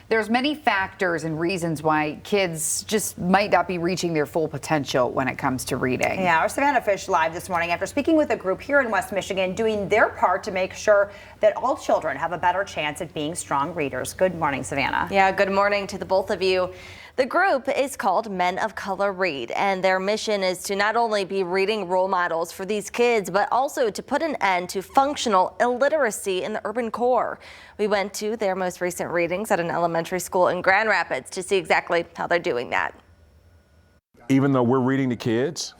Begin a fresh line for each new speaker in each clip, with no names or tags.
There's many factors and reasons why kids just might not be reaching their full potential when it comes to reading.
Yeah, our Savannah Fish live this morning after speaking with a group here in West Michigan doing their part to make sure that all children have a better chance at being strong readers. Good morning, Savannah.
Yeah, good morning to the both of you. The group is called Men of Color Read, and their mission is to not only be reading role models for these kids, but also to put an end to functional illiteracy in the urban core. We went to their most recent readings at an elementary school in Grand Rapids to see exactly how they're doing that.
Even though we're reading to kids,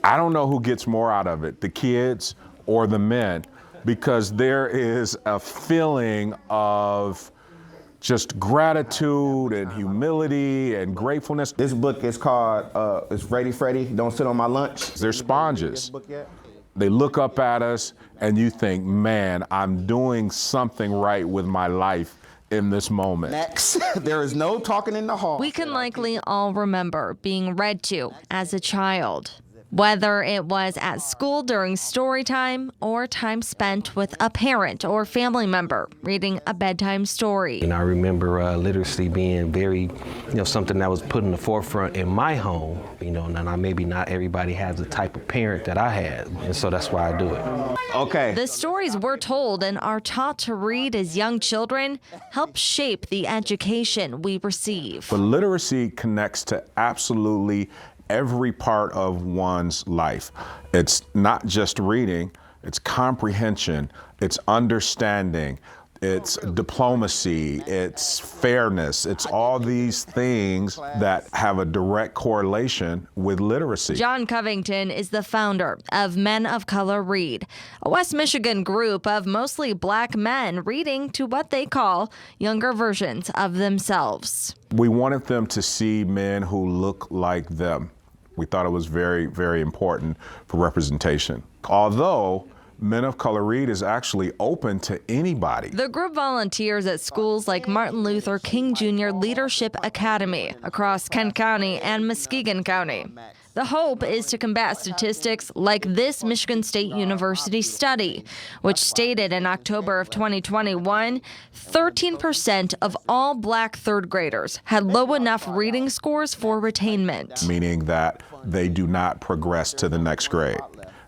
I don't know who gets more out of it, the kids or the men, because there is a feeling of just gratitude and humility and gratefulness.
This book is called it's Ready Freddy, Don't Sit on My Lunch.
They're sponges. They look up at us and you think, man, I'm doing something right with my life in this moment.
Next, there is no talking in the hall.
We can likely all remember being read to as a child. Whether it was at school during story time or time spent with a parent or family member reading a bedtime story.
And I remember literacy being very, something that was put in the forefront in my home, and maybe not everybody has the type of parent that I had, and so that's why I do it.
Okay.
The stories we're told and are taught to read as young children help shape the education we receive.
But literacy connects to absolutely every part of one's life. It's not just reading, it's comprehension, it's understanding, it's diplomacy, it's fairness, it's all these things that have a direct correlation with literacy.
John Covington is the founder of Men of Color Read, a West Michigan group of mostly black men reading to what they call younger versions of themselves.
We wanted them to see men who look like them. We thought it was very, very important for representation. Although Men of Color Read is actually open to anybody.
The group volunteers at schools like Martin Luther King Jr. Leadership Academy across Kent County and Muskegon County. The hope is to combat statistics like this Michigan State University study, which stated in October of 2021, 13% of all black third graders had low enough reading scores for retainment.
Meaning that they do not progress to the next grade.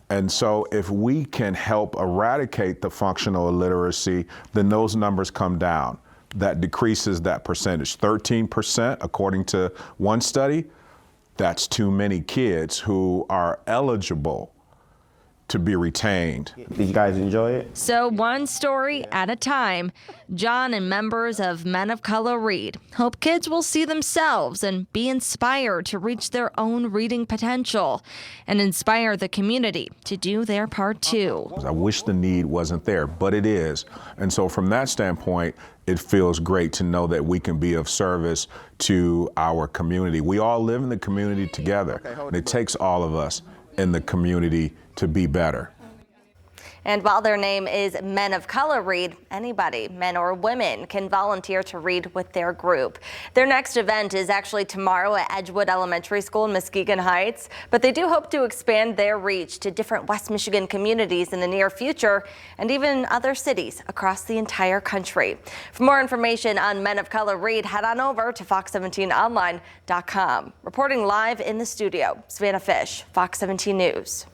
And so if we can help eradicate the functional illiteracy, then those numbers come down. That decreases that percentage. 13%, according to one study, that's too many kids who are eligible to be retained.
Did you guys enjoy it?
So one story at a time, John and members of Men of Color Read hope kids will see themselves and be inspired to reach their own reading potential and inspire the community to do their part too.
I wish the need wasn't there, but it is. And so from that standpoint, it feels great to know that we can be of service to our community. We all live in the community together, and it takes all of us in the community to be better.
And while their name is Men of Color Read, anybody, men or women, can volunteer to read with their group. Their next event is actually tomorrow at Edgewood Elementary School in Muskegon Heights, but they do hope to expand their reach to different West Michigan communities in the near future and even other cities across the entire country. For more information on Men of Color Read, head on over to fox17online.com. Reporting live in the studio, Savannah Fish, Fox 17 News.